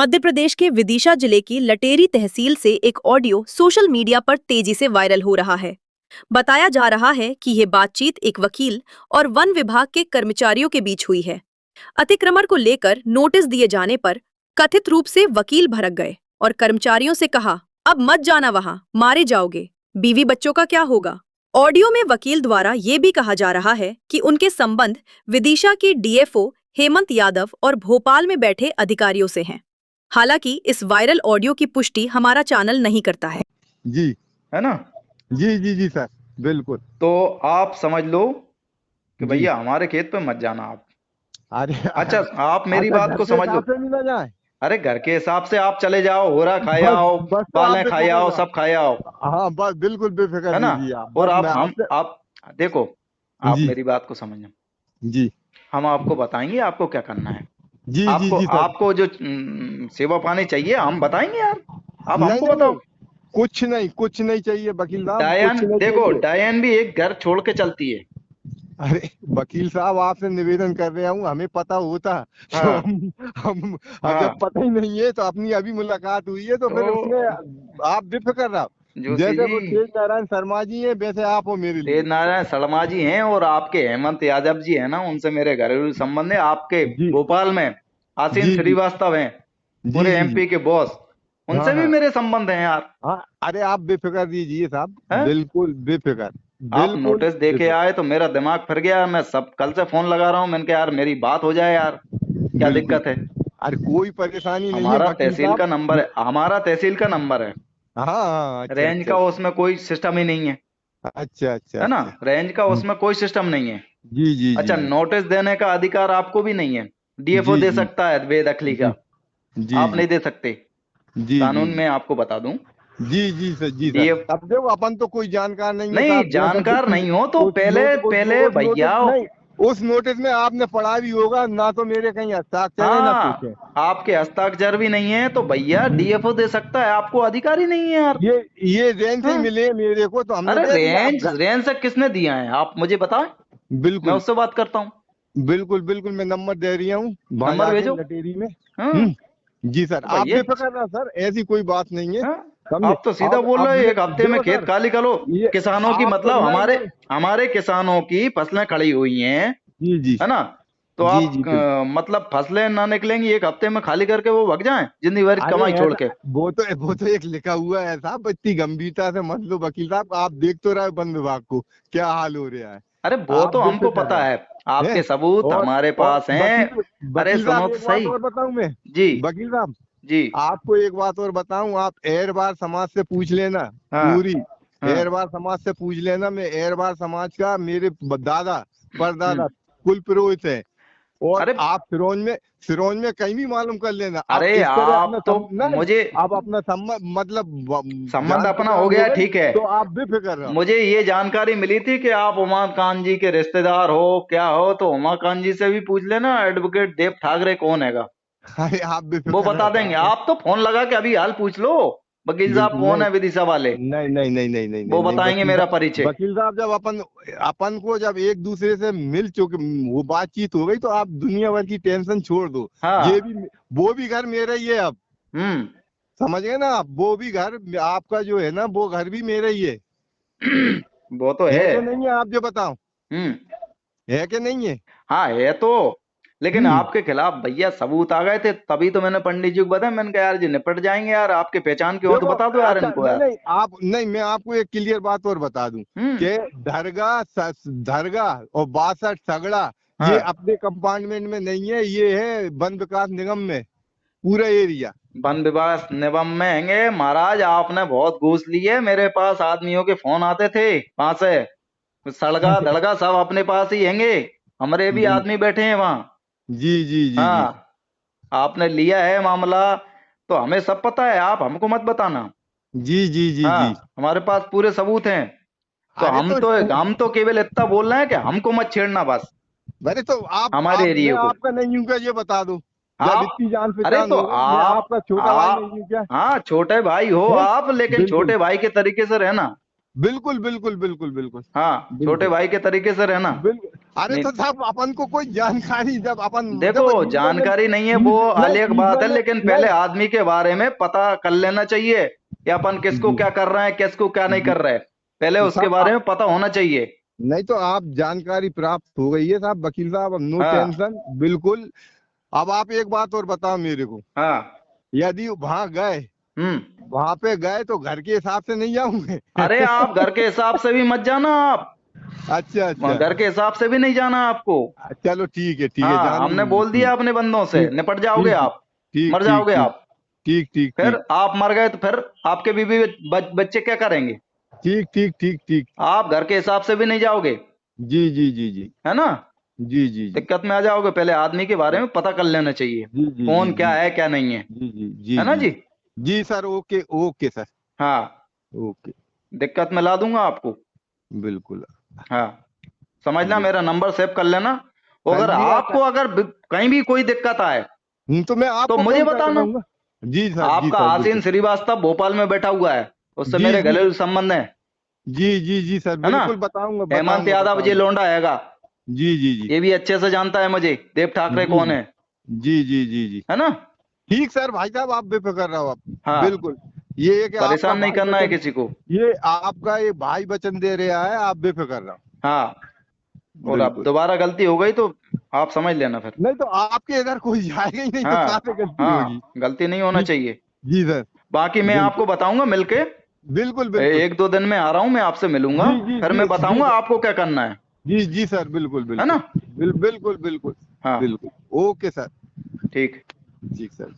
मध्य प्रदेश के विदिशा जिले की लटेरी तहसील से एक ऑडियो सोशल मीडिया पर तेजी से वायरल हो रहा है। बताया जा रहा है कि यह बातचीत एक वकील और वन विभाग के कर्मचारियों के बीच हुई है। अतिक्रमण को लेकर नोटिस दिए जाने पर कथित रूप से वकील भड़क गए और कर्मचारियों से कहा, अब मत जाना, वहां मारे जाओगे, बीवी बच्चों का क्या होगा। ऑडियो में वकील द्वारा ये भी कहा जा रहा है कि उनके संबंध विदिशा के डीएफओ हेमंत यादव और भोपाल में बैठे अधिकारियों से हैं। हालांकि इस वायरल ऑडियो की पुष्टि हमारा चैनल नहीं करता है। जी है ना। जी जी जी सर, बिल्कुल। तो आप समझ लो कि जी। भैया हमारे खेत पे मत जाना आप। अरे अच्छा, आप मेरी बात को समझ लो। नहीं ना जाए। अरे घर के हिसाब से आप चले जाओ, होरा खाए बस आओ, बस तो आप बालें खाए बेफिक्र आओ, रहो। सब खाए आओ, हाँ बस बिल्कुल बेफिक्र है ना। दीजिए आप। और बस आप मैं हम आपसे आप देखो, आप जी मेरी बात को समझना। जी हम आपको बताएंगे आपको क्या करना है। जी जी आपको जी सर। आपको जो सेवा पानी चाहिए हम बताएंगे यार, आप नहीं हमको नहीं नहीं, बताओ। कुछ नहीं चाहिए वकील साहब, डायन कुछ नहीं देखो, चाहिए। डायन भी एक घर छोड़ के चलती है। अरे वकील साहब, आपसे निवेदन कर रहा हूँ, हमें पता होता तो हाँ हम अब जब हाँ। पता ही नहीं है तो अपनी अभी मुलाकात हुई है तो फिर उसमें तो आप बेफिक्र रहो। जोशी जैसे जी, वो तेज नारायण शर्मा जी है वैसे आप हो मेरे तेज लिए। नारायण शर्मा जी हैं और आपके हेमंत यादव जी हैं ना, उनसे मेरे घरेलू संबंध है। आपके जी भोपाल में आसीन जी जी श्रीवास्तव हैं, जी पूरे जी जी। एमपी के बॉस, हाँ उनसे भी हाँ मेरे संबंध हैं यार। हाँ। अरे आप बेफिक्र दीजिए साहब, हैं? बिल्कुल बेफिक्र, आप बिल्कुल नोटिस दे के बेफिक्र। आए तो मेरा दिमाग फिर गया। मैं सब कल से फोन लगा रहा हूँ, मैंने कहा यार मेरी बात हो जाए यार, क्या बिल्कुल। दिक्कत है। अरे कोई परेशानी नहीं है हमारा वकील तहसील साहब। का नंबर है, हमारा तहसील का नंबर है। हाँ हाँ, अच्छा रेंज अच्छा का अच्छा उसमें कोई सिस्टम ही नहीं है, अच्छा अच्छा है ना। अच्छा। रेंज का उसमें कोई सिस्टम नहीं है। जी जी जी अच्छा, जी नोटिस देने का अधिकार आपको भी नहीं है। डीएफओ जी दे जी सकता है बेदखली जी का, जी आप जी नहीं दे सकते। जी जी कानून में आपको बता दूं, जी जी सर, जी सर। डीएफ अब देखो अपन तो कोई जानकार नहीं है नहीं, साहब, जैसा जानकार जिस नहीं हो तो उस पहले नोट पहले उस नोटिस भैया। नहीं, उस नोटिस में आपने पढ़ा भी होगा ना, तो मेरे कहीं हस्ताक्षर है ना कुछ हाँ, है। आपके हस्ताक्षर भी नहीं है तो भैया जी। डीएफओ दे सकता है, आपको अधिकार ही नहीं है यार। ये ये रेंज से ही हाँ? मिले मेरे को तो हमने अरे दे दिया अब रेंज रेंज से किसने दिया है, आप मुझे बताएं, मैं बिल्कुल उससे बात करता हूँ। बिल्कुल बिल्कुल, मैं नंबर दे रही हूँ वहां नंबर जाके भेजो। लटेरी में। हाँ जी सर, तो आप भैया, बेफिक्र ना सर, ऐसी कोई बात नहीं है। हाँ, समझे। आप तो सीधा बोल अब रहे हो मैं एक हफ्ते में देखो खेत सर, खाली करो। ये किसानों की आप तो मतलब नहीं हमारे नहीं। हमारे किसानों की फसलें खड़ी हुई हैं, जी जी है ना। तो जी आप जी बिल्कुल। मतलब फसलें ना निकलेंगी एक हफ्ते में खाली करके वो भाग जाएं जिंदगी भर की अरे कमाई छोड़ ऐसा, के। वो तो एक लिखा हुआ है साहब, इतनी गंभीरता से मत लो वकील साहब, आप देख तो रहे हो वन विभाग को क्या हाल हो रहा है। अरे वो आप तो हमको बेफिक्र पता रहो। है, हैं? आपके सबूत और हमारे और पास हैं। अरे वकील सुनो साहब तो एक बात सही। और बताऊं मैं। जी वकील साहब जी। आपको एक बात और बताऊं, आप एरबार समाज से पूछ लेना हाँ पूरी। हाँ। एरबार समाज से पूछ लेना, मैं एरबार समाज का, मेरे दादा परदादा हम्म। कुल पुरोहित है। और अरे आप फिरौन में कहीं भी मालूम कर लेना, आप अरे इस तरह अपना आप तो नहीं, मुझे आप अपना मतलब संबंध जान अपना हो पहचान हो गया, गई ठीक है। तो आप बेफिक्र रहो। मुझे ये जानकारी मिली थी कि आप उमाकांत जी के रिश्तेदार हो, क्या हो, तो उमाकांत जी से भी पूछ लेना एडवोकेट देव ठाकरे कौन हैगा, अरे आप वो बेफिक्र रहो बता देंगे। साहब। आप तो फोन लगा के अभी हाल पूछ लो, वकील साहब बिल्कुल कौन नहीं है विदिशा वाले, नहीं नहीं नहीं नहीं नहीं नहीं वो नहीं बताएंगे वकील मेरा साहब, परिचय। वकील साहब जब अपन अपन को जब एक दूसरे से मिल चुके, वो बातचीत हो गई तो आप दुनिया भर की टेंशन छोड़ दो। ये हाँ। भी, वो भी घर मेरा ही है अब, हम्म। समझ गए ना आप, वो भी घर आपका जो है ना, वो घर भी मेरा ही वो तो है है। कि नहीं है, आप जो बताओ, हम्म। है कि नहीं है। हाँ है तो, लेकिन हम्म। आपके खिलाफ भैया सबूत आ गए थे, तभी तो मैंने पंडित जी को बताया। मैंने कहा यार जी निपट जाएंगे यार, आपके पहचान के हो तो देखो बता दो यार अच्छा, इनको नहीं यार। नहीं आप नहीं, मैं आपको एक क्लियर बात और बता दूं हम्म। कि दरगाह और 62 सगड़ा ये हाँ, अपने कंपार्टमेंट में नहीं है, ये है वन विकास निगम में, पूरा एरिया। वन विभाग निगम में हैंगे महाराज, आपने बहुत घूस ली है। मेरे पास आदमियों के फोन आते थे वहां से, सड़गा धड़गा सब अपने पास ही हैंगे, हमारे भी बिल आदमी बैठे हैं वहां। जी जी जी जी हाँ, आपने लिया है मामला तो हमें सब पता है, आप हमको मत बताना। जी जी जी जी। हाँ, हमारे पास पूरे सबूत हैं। तो अरे तो हम तो केवल इतना बोल रहे हैं कि हमको मत छेड़ना बस, अरे तो हमारे आप मैं एरिया को। आपका नहीं हूँ क्या, ये बता दो। जब आप इतनी जान अरे पहचान तो हो गई, मैं आप आपका छोटा भाई नहीं आप हूँ क्या। हाँ, छोटे भाई हो है? आप, लेकिन बिल्कुल छोटे भाई के तरीके से रहना। बिल्कुल बिल्कुल बिल्कुल बिल्कुल हाँ, छोटे बिल्कुल भाई के तरीके से रहना। बिल्कुल अरे नहीं, तो साहब अपन को कोई जानकारी जब अपन देखो जानकारी नहीं है वो अलग बात है, लेकिन पहले नहीं, आदमी के बारे में पता कर लेना चाहिए कि अपन किसको जी, क्या कर रहे हैं, किसको क्या नहीं जी, कर रहे हैं, पहले तो उसके साहब बारे में पता होना चाहिए। नहीं तो आप जानकारी प्राप्त हो गई है साहब, वकील साहब, अब नो हाँ टेंशन, बिल्कुल। अब आप एक बात और बताओ मेरे को, हाँ। यदि वहां गए, वहां पे गए तो घर के हिसाब से नहीं जाऊंगे? अरे आप घर के हिसाब से भी मत जाना आप, अच्छा अच्छा, घर के हिसाब से भी नहीं जाना आपको। चलो ठीक है, ठीक है, हाँ, जाने हमने दीजिए, बोल दिया ठीक अपने बंदों से, ठीक निपट जाओगे ठीक आप, ठीक मर ठीक जाओगे ठीक आप। ठीक ठीक फिर ठीक आप मर गए तो फिर आपके बीवी बच्चे क्या करेंगे? ठीक ठीक ठीक ठीक, आप घर के हिसाब से भी नहीं जाओगे, जी जी जी जी है ना? जी जी जी दिक्कत में आ जाओगे। पहले आदमी के बारे में पता कर लेना चाहिए, जी जी जी कौन क्या जी है क्या नहीं है जी जी जी ना जी जी? जी सर, ओके ओके सर, हाँ, ओके, दिक्कत में ला दूंगा आपको। बिल्कुल। हाँ, समझना, जी, मेरा नंबर सेव कर लेना। और कर अगर लिया आपको सर। अगर कहीं भी कोई दिक्कत आए तो मैं तो आपको मुझे फोन कर बताना। लूंगा। जी आपका सर, आसीन बिल्कुल। श्रीवास्तव भोपाल में बैठा हुआ है, उससे जी मेरे जी घरेलू संबंध है जी सर, है ना? बिल्कुल बताऊंगा हेमंत बताऊंगा यादव ये बताऊंगा। लोंडा हैगा, जी जी जी ये भी अच्छे से जानता है मुझे, देव ठाकरे जी कौन है जी जी जी जी, है ना? ठीक सर, भाई साहब आप बेफिक्र रहो आप, हाँ, बिल्कुल। ये है कि आपका परेशान नहीं भाई करना है वचन, किसी को। ये आपका ये भाई वचन दे रहा है, आप बेफिक्र रहो, हाँ, और अब बिल्कुल। दोबारा गलती हो गई तो आप समझ लेना फिर। नहीं तो आपके इधर कोई जाएगा ही नहीं, तो कहाँ हाँ से गलती होगी? हाँ, गलती नहीं होना ठीक, चाहिए। जी सर, बाकी मैं बिल्कुल आपको बताऊंगा मिलके, बिल्कुल बिल्कुल, एक दो दिन में आ रहा हूँ, मैं आपसे मिलूंगा, फिर मैं जी बताऊंगा सर, आपको क्या करना है जी सर, बिल्कुल है बिल्कुल, ना? बिल्कुल बिल्कुल हाँ, बिल्कुल, ओके सर, ठीक। ठीक सर।